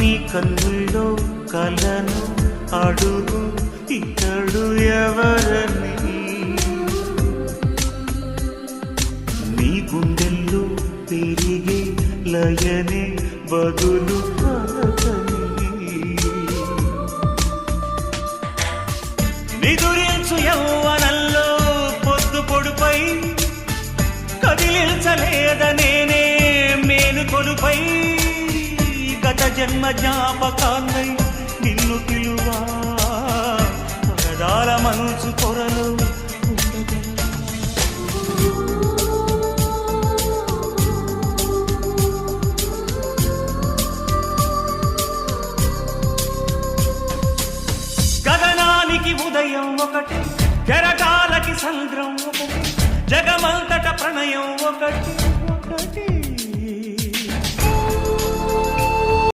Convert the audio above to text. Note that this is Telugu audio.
నీ కన్నుల్లో కలను అడుగు ఇతడు ఎవరని, నీ గుండెల్లో పెరిగే లయనే బదులు పలకని. నిదురించు యౌవనంలో పొద్దు పొడుపై కదిలించలేదనేనే మేలు కొలుపై, గత జన్మ జ్ఞాపకాన్నై నిన్ను పిలువా పగడాల మనసు కొరలు గగనానికి ఉదయం ఒకటి, జరగాలకి సంద్రం ఒకటి, జగమంతట ప్రణయం ఒకటి.